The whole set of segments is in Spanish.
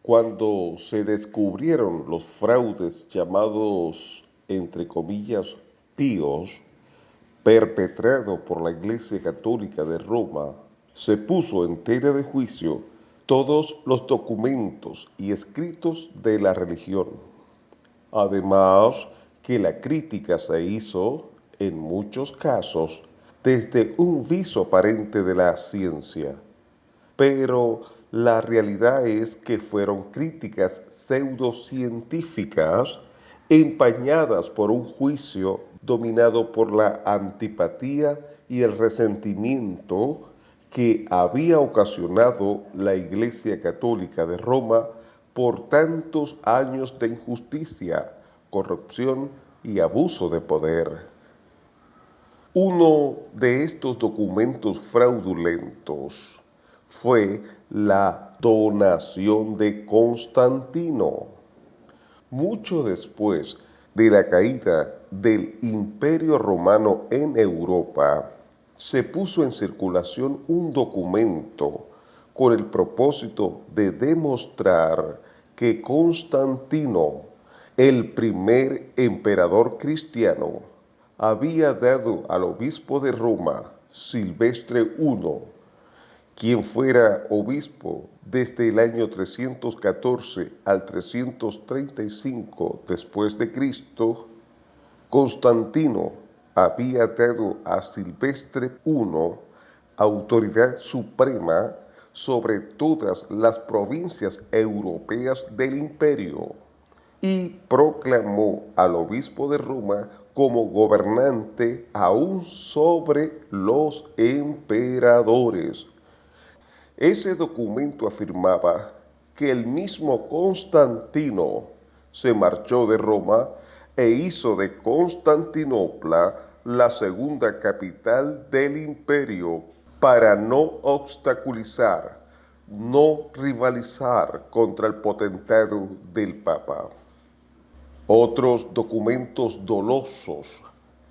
Cuando se descubrieron los fraudes llamados, entre comillas, píos, perpetrados por la Iglesia Católica de Roma, se puso en tela de juicio todos los documentos y escritos de la religión. Además, que la crítica se hizo, en muchos casos, desde un viso aparente de la ciencia. Pero la realidad es que fueron críticas pseudocientíficas empañadas por un juicio dominado por la antipatía y el resentimiento que había ocasionado la Iglesia Católica de Roma por tantos años de injusticia, corrupción y abuso de poder. Uno de estos documentos fraudulentos fue la donación de Constantino. Mucho después de la caída del Imperio Romano en Europa, se puso en circulación un documento con el propósito de demostrar que Constantino, el primer emperador cristiano, había dado al obispo de Roma, Silvestre I, quien fuera obispo desde el año 314 al 335 después de Cristo, Constantino había dado a Silvestre I autoridad suprema sobre todas las provincias europeas del imperio y proclamó al obispo de Roma como gobernante aún sobre los emperadores. Ese documento afirmaba que el mismo Constantino se marchó de Roma e hizo de Constantinopla la segunda capital del imperio para no obstaculizar, no rivalizar contra el potentado del Papa. Otros documentos dolosos,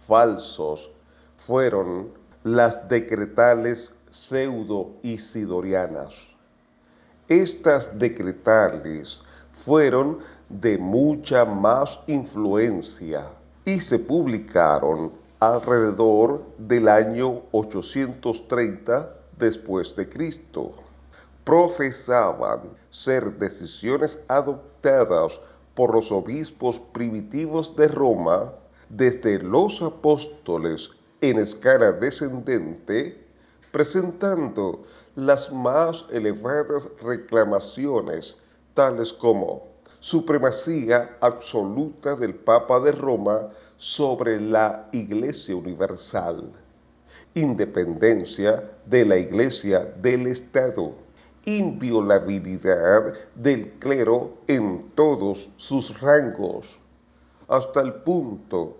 falsos, fueron las decretales pseudo-isidorianas. Estas decretales fueron de mucha más influencia y se publicaron alrededor del año 830 después de Cristo. Profesaban ser decisiones adoptadas por los obispos primitivos de Roma desde los apóstoles en escala descendente, presentando las más elevadas reclamaciones, tales como supremacía absoluta del Papa de Roma sobre la Iglesia Universal, independencia de la Iglesia del Estado, inviolabilidad del clero en todos sus rangos, hasta el punto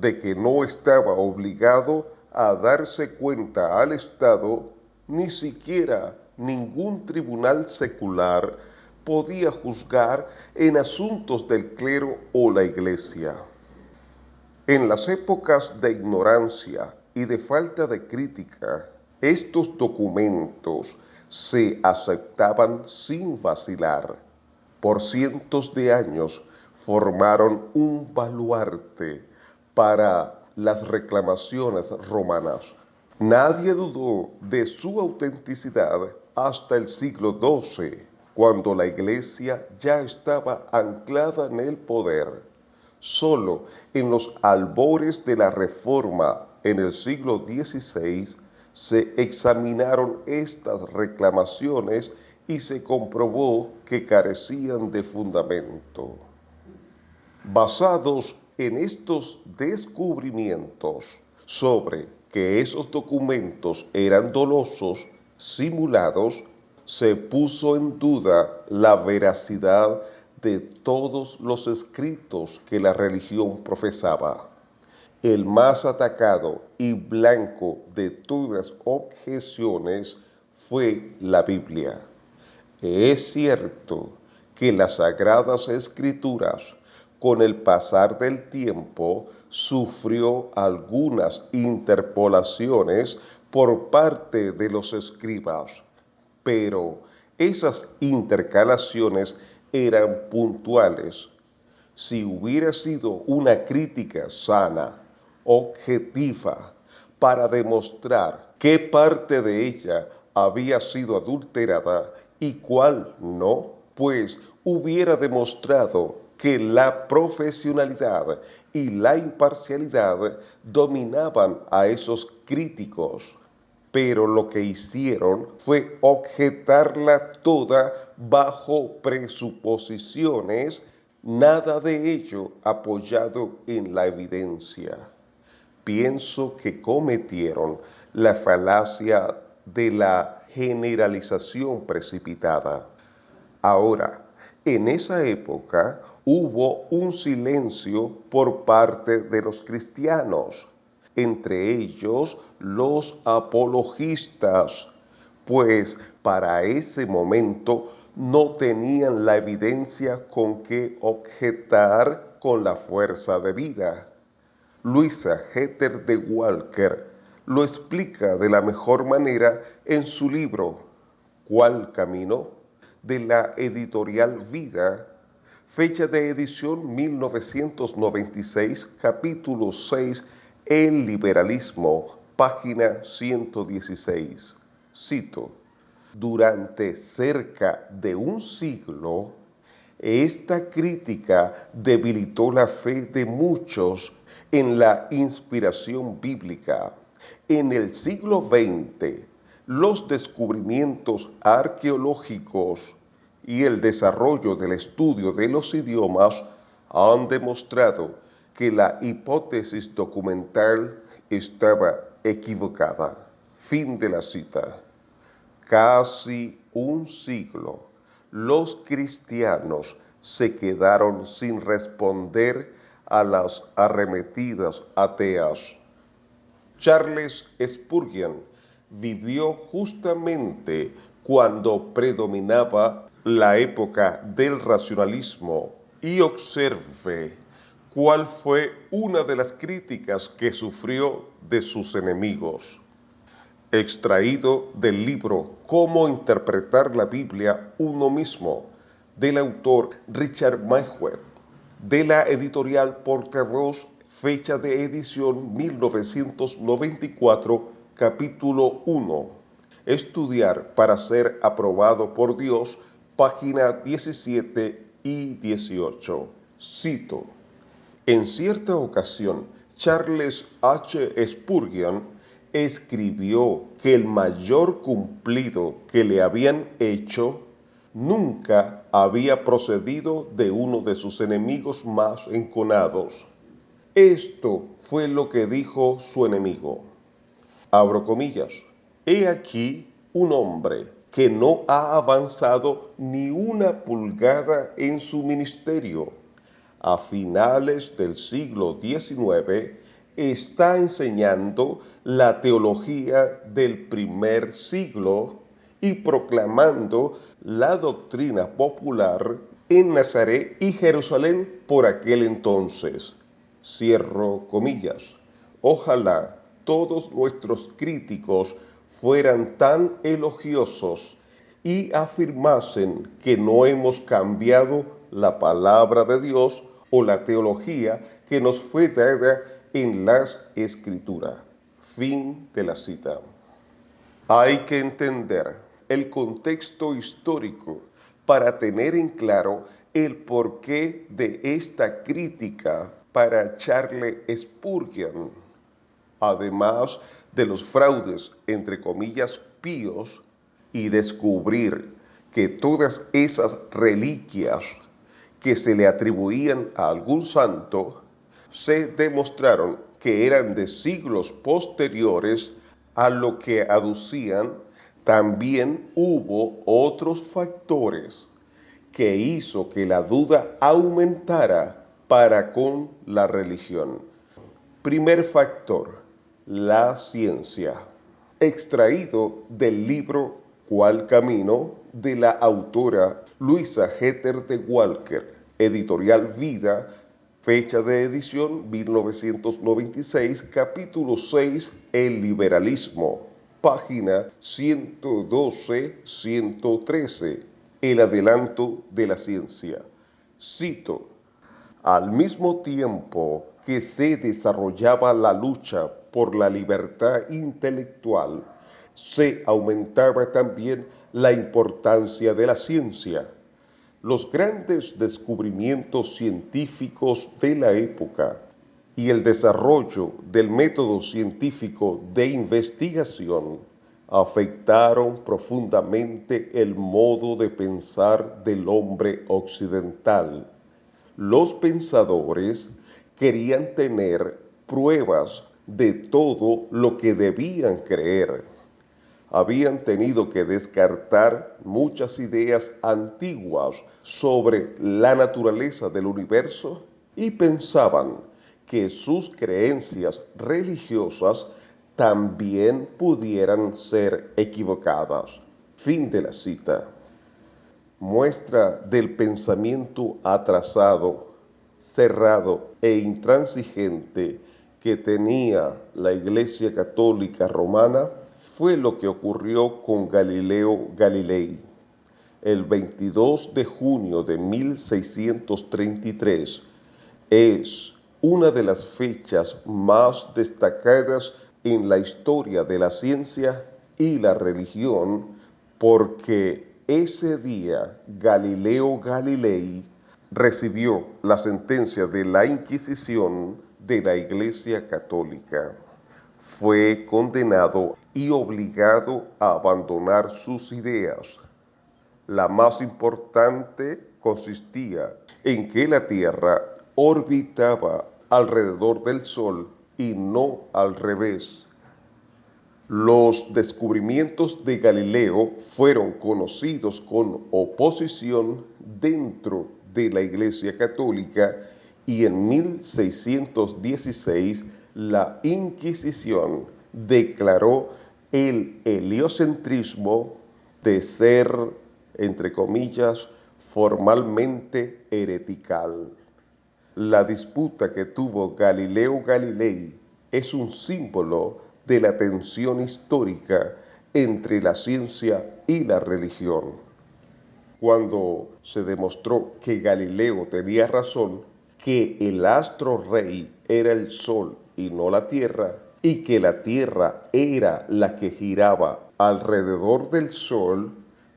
de que no estaba obligado a darse cuenta al Estado, ni siquiera ningún tribunal secular podía juzgar en asuntos del clero o la Iglesia. En las épocas de ignorancia y de falta de crítica, estos documentos se aceptaban sin vacilar. Por cientos de años formaron un baluarte para las reclamaciones romanas. Nadie dudó de su autenticidad hasta el siglo XII, cuando la Iglesia ya estaba anclada en el poder. Solo en los albores de la Reforma en el siglo XVI se examinaron estas reclamaciones y se comprobó que carecían de fundamento. Basados en estos descubrimientos sobre que esos documentos eran dolosos, simulados, se puso en duda la veracidad de todos los escritos que la religión profesaba. El más atacado y blanco de todas objeciones fue la Biblia. Es cierto que las Sagradas Escrituras, con el pasar del tiempo, sufrió algunas interpolaciones por parte de los escribas, pero esas intercalaciones eran puntuales. Si hubiera sido una crítica sana, objetiva, para demostrar qué parte de ella había sido adulterada y cuál no, pues hubiera demostrado que la profesionalidad y la imparcialidad dominaban a esos críticos. Pero lo que hicieron fue objetarla toda bajo presuposiciones, nada de ello apoyado en la evidencia. Pienso que cometieron la falacia de la generalización precipitada. Ahora, en esa época hubo un silencio por parte de los cristianos, entre ellos los apologistas, pues para ese momento no tenían la evidencia con que objetar con la fuerza debida. Louisa Heather de Walker lo explica de la mejor manera en su libro ¿Cuál camino?, de la editorial Vida, fecha de edición 1996, capítulo 6, El liberalismo, página 116. Cito: durante cerca de un siglo, esta crítica debilitó la fe de muchos en la inspiración bíblica. En el siglo XX, los descubrimientos arqueológicos y el desarrollo del estudio de los idiomas han demostrado que la hipótesis documental estaba equivocada. Fin de la cita. Casi un siglo, los cristianos se quedaron sin responder a las arremetidas ateas. Charles Spurgeon vivió justamente cuando predominaba la época del racionalismo y observe cuál fue una de las críticas que sufrió de sus enemigos. Extraído del libro Cómo interpretar la Biblia uno mismo, del autor Richard Mayhew, de la editorial Portavoz, fecha de edición 1994, capítulo 1. Estudiar para ser aprobado por Dios, página 17 y 18. Cito: en cierta ocasión, Charles H. Spurgeon escribió que el mayor cumplido que le habían hecho nunca había procedido de uno de sus enemigos más enconados. Esto fue lo que dijo su enemigo. Abro comillas: he aquí un hombre que no ha avanzado ni una pulgada en su ministerio. A finales del siglo XIX, está enseñando la teología del primer siglo y proclamando la doctrina popular en Nazaret y Jerusalén por aquel entonces. Cierro comillas. Ojalá todos nuestros críticos fueran tan elogiosos y afirmasen que no hemos cambiado la palabra de Dios o la teología que nos fue dada en las Escrituras. Fin de la cita. Hay que entender el contexto histórico para tener en claro el porqué de esta crítica para Charles Spurgeon. Además de los fraudes, entre comillas, píos, y descubrir que todas esas reliquias que se le atribuían a algún santo se demostraron que eran de siglos posteriores a lo que aducían. También hubo otros factores que hizo que la duda aumentara para con la religión. Primer factor: la ciencia. Extraído del libro ¿Cuál camino?, de la autora Louisa Heather de Walker, editorial Vida, fecha de edición 1996, capítulo 6, El liberalismo, página 112-113. el adelanto de la ciencia. Cito: al mismo tiempo que se desarrollaba la lucha por la libertad intelectual, se aumentaba también la importancia de la ciencia. Los grandes descubrimientos científicos de la época y el desarrollo del método científico de investigación afectaron profundamente el modo de pensar del hombre occidental. Los pensadores querían tener pruebas de todo lo que debían creer. Habían tenido que descartar muchas ideas antiguas sobre la naturaleza del universo y pensaban que sus creencias religiosas también pudieran ser equivocadas. Fin de la cita. Muestra del pensamiento atrasado, cerrado e intransigente que tenía la Iglesia Católica Romana fue lo que ocurrió con Galileo Galilei. El 22 de junio de 1633 es una de las fechas más destacadas en la historia de la ciencia y la religión porque ese día Galileo Galilei recibió la sentencia de la Inquisición de la Iglesia Católica. Fue condenado y obligado a abandonar sus ideas. La más importante consistía en que la Tierra orbitaba alrededor del Sol y no al revés. Los descubrimientos de Galileo fueron conocidos con oposición dentro de la Iglesia Católica y en 1616 la Inquisición declaró el heliocentrismo de ser, entre comillas, formalmente heretical. La disputa que tuvo Galileo Galilei es un símbolo de la tensión histórica entre la ciencia y la religión. Cuando se demostró que Galileo tenía razón, que el astro rey era el Sol y no la Tierra, y que la Tierra era la que giraba alrededor del Sol,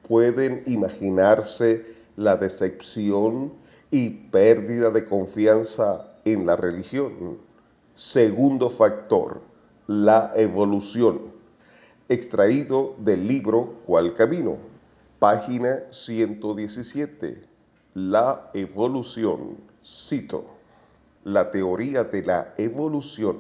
pueden imaginarse la decepción y pérdida de confianza en la religión. Segundo factor, la evolución, extraído del libro ¿Cuál camino? Página 117. La evolución. Cito: la teoría de la evolución,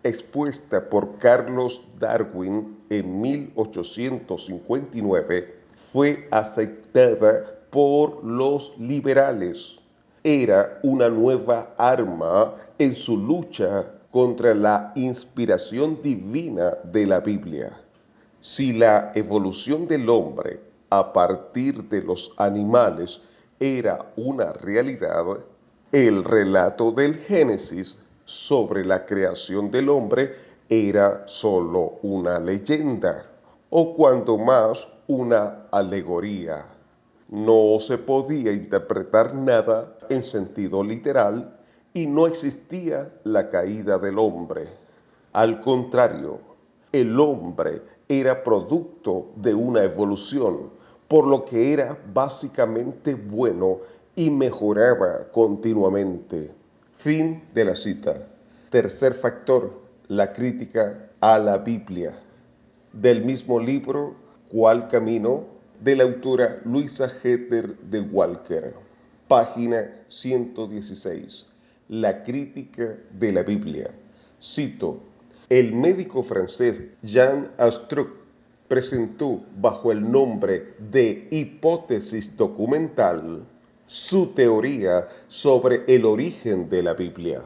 expuesta por Carlos Darwin en 1859, fue aceptada por los liberales. Era una nueva arma en su lucha contra la inspiración divina de la Biblia. Si la evolución del hombre a partir de los animales era una realidad, el relato del Génesis sobre la creación del hombre era solo una leyenda, o cuando más una alegoría. No se podía interpretar nada en sentido literal y no existía la caída del hombre. Al contrario, el hombre era producto de una evolución, por lo que era básicamente bueno y mejoraba continuamente. Fin de la cita. Tercer factor, la crítica a la Biblia. Del mismo libro, ¿Cuál camino?, de la autora Louisa Heather de Walker. Página 116. La crítica de la Biblia. Cito: el médico francés Jean Astruc presentó bajo el nombre de hipótesis documental su teoría sobre el origen de la Biblia.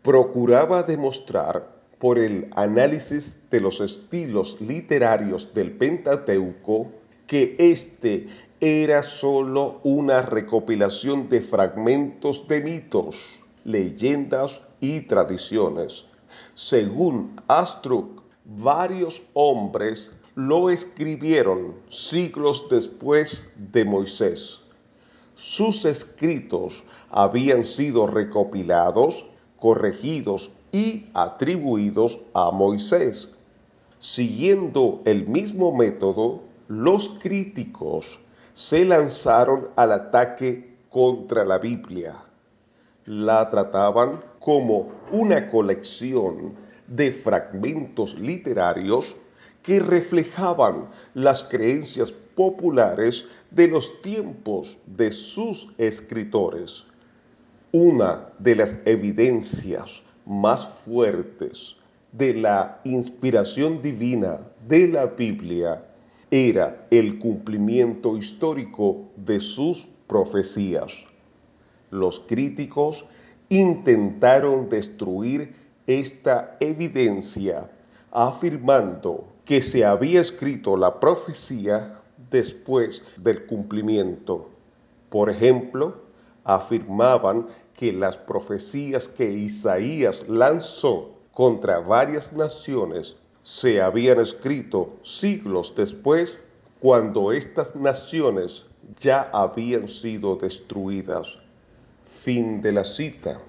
Procuraba demostrar por el análisis de los estilos literarios del Pentateuco que éste era sólo una recopilación de fragmentos de mitos, leyendas y tradiciones. Según Astruc, varios hombres lo escribieron siglos después de Moisés. Sus escritos habían sido recopilados, corregidos y atribuidos a Moisés. Siguiendo el mismo método, los críticos se lanzaron al ataque contra la Biblia. La trataban como una colección de fragmentos literarios que reflejaban las creencias populares de los tiempos de sus escritores. Una de las evidencias más fuertes de la inspiración divina de la Biblia era el cumplimiento histórico de sus profecías. Los críticos intentaron destruir esta evidencia, afirmando que se había escrito la profecía después del cumplimiento. Por ejemplo, afirmaban que las profecías que Isaías lanzó contra varias naciones se habían escrito siglos después, cuando estas naciones ya habían sido destruidas. Fin de la cita.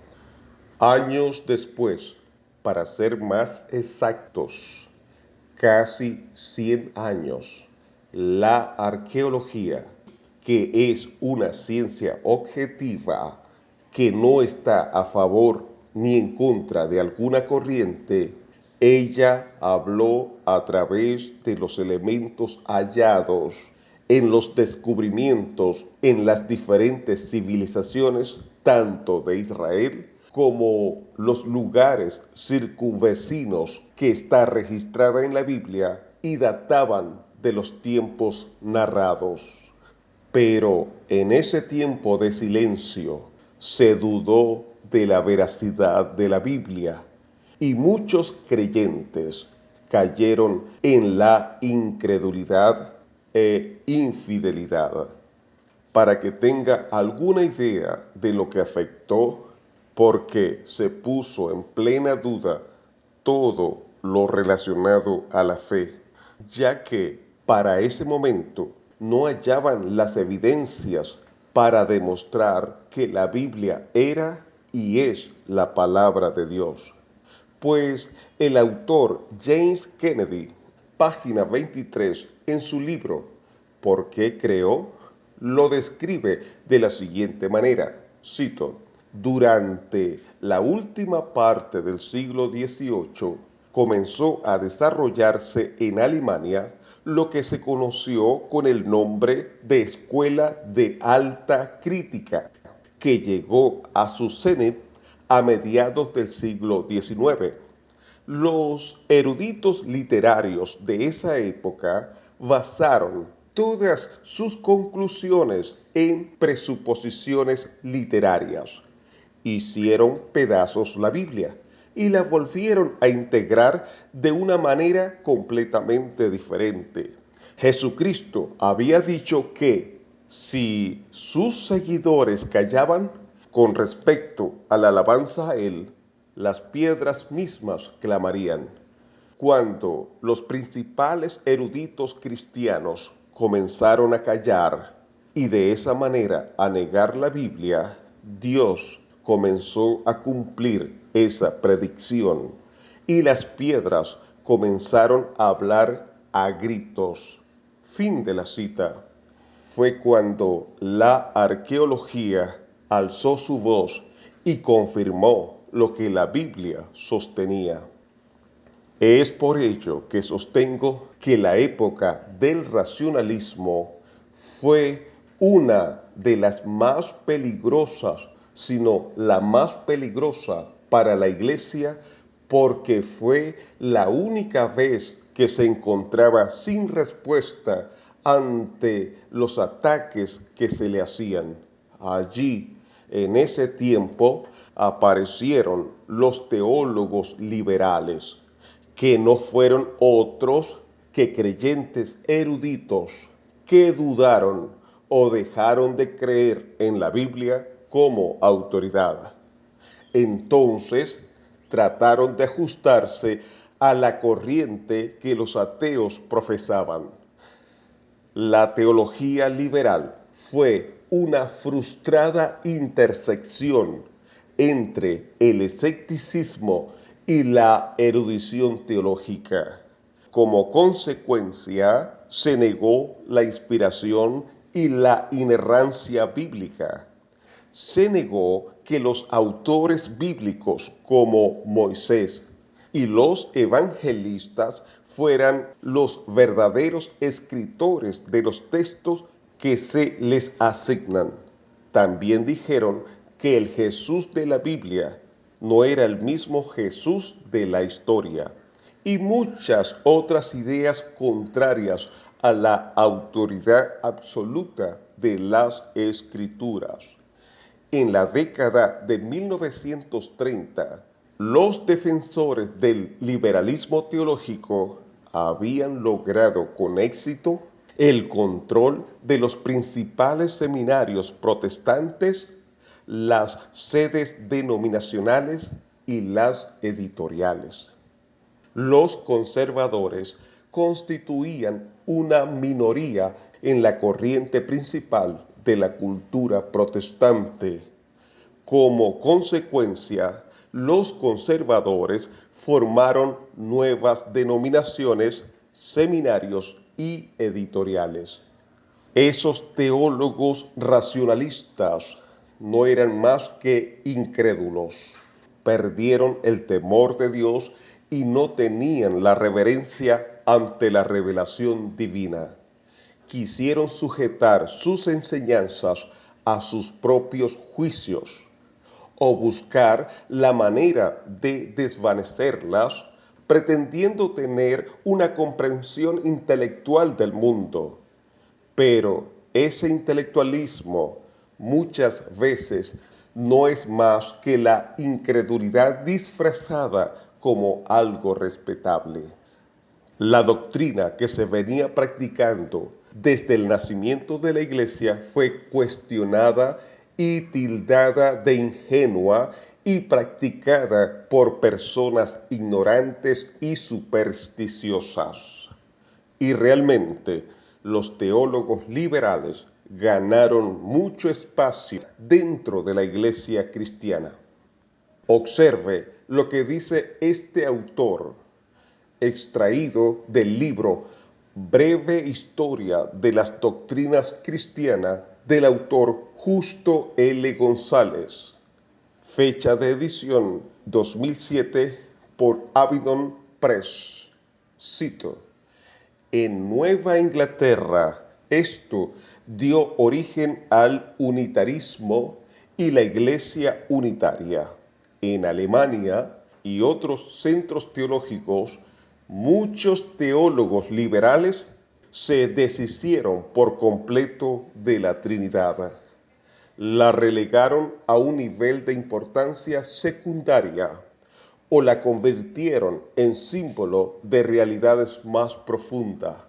Años después, para ser más exactos, casi 100 años, la arqueología, que es una ciencia objetiva que no está a favor ni en contra de alguna corriente, ella habló a través de los elementos hallados en los descubrimientos en las diferentes civilizaciones, tanto de Israel como los lugares circunvecinos que está registrada en la Biblia y databan de los tiempos narrados. Pero en ese tiempo de silencio se dudó de la veracidad de la Biblia y muchos creyentes cayeron en la incredulidad e infidelidad. Para que tenga alguna idea de lo que afectó, porque se puso en plena duda todo lo relacionado a la fe, ya que para ese momento no hallaban las evidencias para demostrar que la Biblia era y es la palabra de Dios. Pues el autor James Kennedy, página 23, en su libro ¿Por qué creó?, lo describe de la siguiente manera, cito: durante la última parte del siglo XVIII comenzó a desarrollarse en Alemania lo que se conoció con el nombre de Escuela de Alta Crítica, que llegó a su cenit a mediados del siglo XIX. Los eruditos literarios de esa época basaron todas sus conclusiones en presuposiciones literarias. Hicieron pedazos la Biblia y la volvieron a integrar de una manera completamente diferente. Jesucristo había dicho que si sus seguidores callaban con respecto a la alabanza a Él, las piedras mismas clamarían. Cuando los principales eruditos cristianos comenzaron a callar y de esa manera a negar la Biblia, Dios comenzó a cumplir esa predicción y las piedras comenzaron a hablar a gritos. Fin de la cita. Fue cuando la arqueología alzó su voz y confirmó lo que la Biblia sostenía. Es por ello que sostengo que la época del racionalismo fue una de las más peligrosas, sino la más peligrosa para la Iglesia, porque fue la única vez que se encontraba sin respuesta ante los ataques que se le hacían. Allí, en ese tiempo, aparecieron los teólogos liberales, que no fueron otros que creyentes eruditos que dudaron o dejaron de creer en la Biblia como autoridad. Entonces trataron de ajustarse a la corriente que los ateos profesaban. La teología liberal fue una frustrada intersección entre el escepticismo y la erudición teológica. Como consecuencia, se negó la inspiración y la inerrancia bíblica. Se negó que los autores bíblicos como Moisés y los evangelistas fueran los verdaderos escritores de los textos que se les asignan. También dijeron que el Jesús de la Biblia no era el mismo Jesús de la historia, y muchas otras ideas contrarias a la autoridad absoluta de las Escrituras. En la década de 1930, los defensores del liberalismo teológico habían logrado con éxito el control de los principales seminarios protestantes, las sedes denominacionales y las editoriales. Los conservadores constituían una minoría en la corriente principal de la cultura protestante. Como consecuencia, los conservadores formaron nuevas denominaciones, seminarios y editoriales. Esos teólogos racionalistas no eran más que incrédulos. Perdieron el temor de Dios y no tenían la reverencia ante la revelación divina. Quisieron sujetar sus enseñanzas a sus propios juicios o buscar la manera de desvanecerlas, pretendiendo tener una comprensión intelectual del mundo. Pero ese intelectualismo muchas veces no es más que la incredulidad disfrazada como algo respetable. La doctrina que se venía practicando desde el nacimiento de la Iglesia fue cuestionada y tildada de ingenua y practicada por personas ignorantes y supersticiosas. Y realmente, los teólogos liberales ganaron mucho espacio dentro de la Iglesia cristiana. Observe lo que dice este autor, extraído del libro Breve Historia de las Doctrinas Cristianas del autor Justo L. González. Fecha de edición 2007 por Abingdon Press. Cito: en Nueva Inglaterra, esto dio origen al unitarismo y la Iglesia unitaria. En Alemania y otros centros teológicos, muchos teólogos liberales se deshicieron por completo de la Trinidad. La relegaron a un nivel de importancia secundaria o la convirtieron en símbolo de realidades más profundas.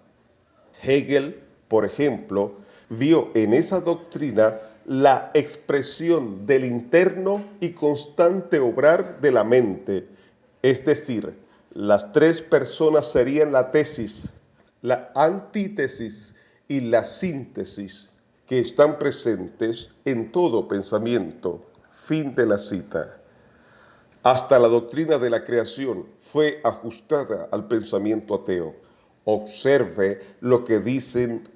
Hegel, por ejemplo, vio en esa doctrina la expresión del interno y constante obrar de la mente, es decir, las tres personas serían la tesis, la antítesis y la síntesis que están presentes en todo pensamiento. Fin de la cita. Hasta la doctrina de la creación fue ajustada al pensamiento ateo. Observe lo que dicen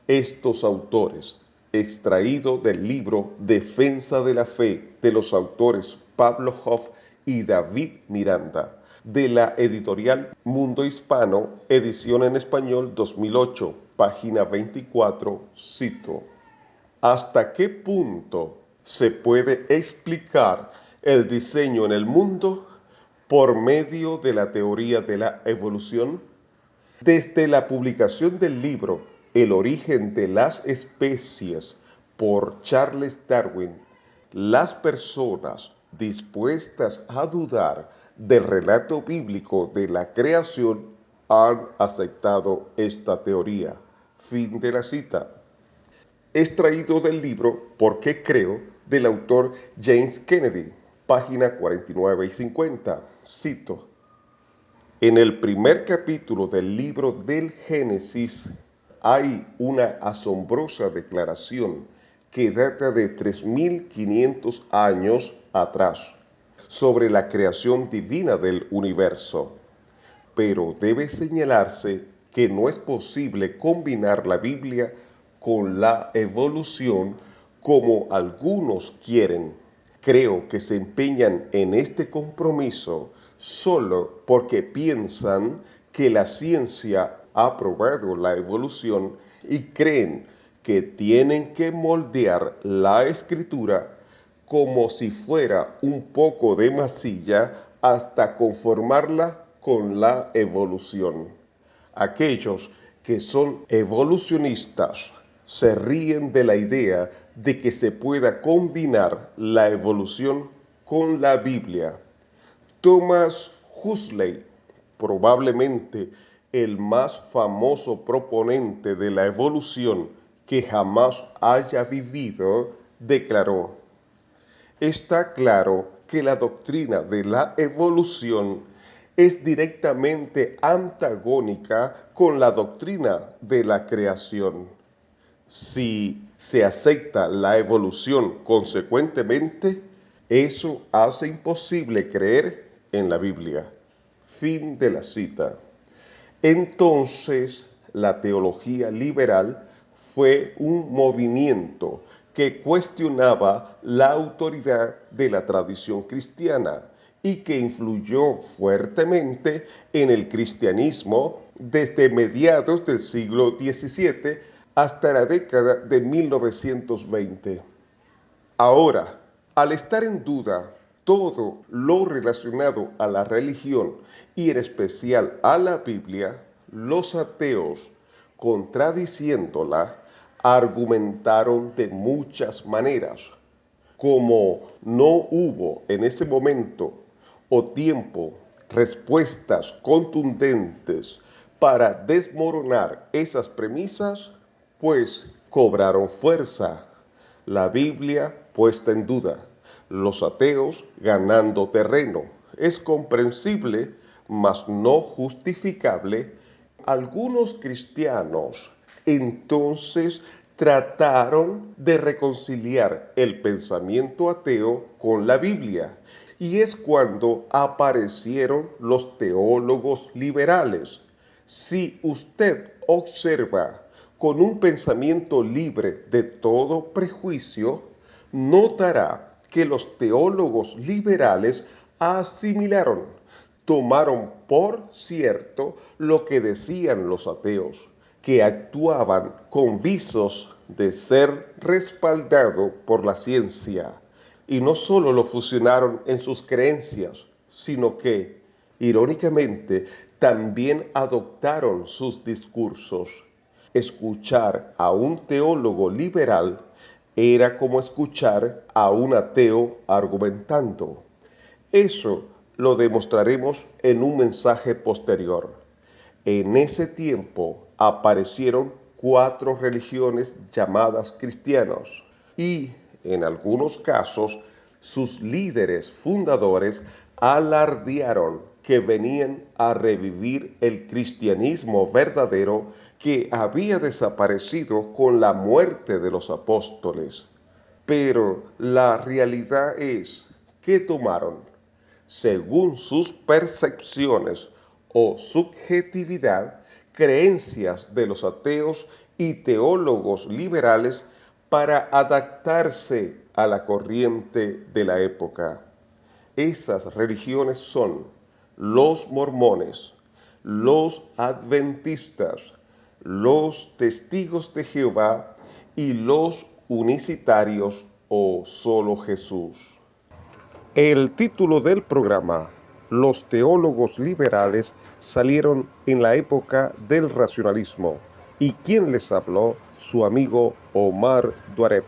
estos autores, extraído del libro Defensa de la Fe de los autores Pablo Hoff y David Miranda, de la editorial Mundo Hispano, edición en español 2008, página 24, cito: ¿hasta qué punto se puede explicar el diseño en el mundo por medio de la teoría de la evolución? Desde la publicación del libro El origen de las especies por Charles Darwin, las personas dispuestas a dudar del relato bíblico de la creación han aceptado esta teoría. Fin de la cita. Extraído del libro ¿Por qué creo?, del autor James Kennedy, página 49 y 50. Cito: En el primer capítulo del libro del Génesis hay una asombrosa declaración que data de 3500 años atrás sobre la creación divina del universo. Pero debe señalarse que no es posible combinar la Biblia con la evolución como algunos quieren. Creo que se empeñan en este compromiso solo porque piensan que la ciencia ha probado la evolución y creen que tienen que moldear la escritura como si fuera un poco de masilla hasta conformarla con la evolución. Aquellos que son evolucionistas se ríen de la idea de que se pueda combinar la evolución con la Biblia. Thomas Huxley, probablemente el más famoso proponente de la evolución que jamás haya vivido, declaró: está claro que la doctrina de la evolución es directamente antagónica con la doctrina de la creación. Si se acepta la evolución consecuentemente, eso hace imposible creer en la Biblia. Fin de la cita. Entonces, la teología liberal fue un movimiento que cuestionaba la autoridad de la tradición cristiana y que influyó fuertemente en el cristianismo desde mediados del siglo XVII hasta la década de 1920. Ahora, al estar en duda todo lo relacionado a la religión y en especial a la Biblia, los ateos, contradiciéndola, argumentaron de muchas maneras. Como no hubo en ese momento o tiempo respuestas contundentes para desmoronar esas premisas, pues cobraron fuerza. La Biblia puesta en duda, los ateos ganando terreno. Es comprensible, mas no justificable. Algunos cristianos entonces trataron de reconciliar el pensamiento ateo con la Biblia. Y es cuando aparecieron los teólogos liberales. Si usted observa con un pensamiento libre de todo prejuicio, notará que los teólogos liberales asimilaron, tomaron por cierto lo que decían los ateos, que actuaban con visos de ser respaldado por la ciencia. Y no solo lo fusionaron en sus creencias, sino que, irónicamente, también adoptaron sus discursos. Escuchar a un teólogo liberal era como escuchar a un ateo argumentando. Eso lo demostraremos en un mensaje posterior. En ese tiempo aparecieron 4 religiones llamadas cristianos y, en algunos casos, sus líderes fundadores alardearon que venían a revivir el cristianismo verdadero que había desaparecido con la muerte de los apóstoles. Pero la realidad es que tomaron, según sus percepciones o subjetividad, creencias de los ateos y teólogos liberales para adaptarse a la corriente de la época. Esas religiones son los mormones, los adventistas, los testigos de Jehová y los unicitarios o solo Jesús. El título del programa: Los teólogos liberales salieron en la época del racionalismo. ¿Y quién les habló? Su amigo Omar Duareb.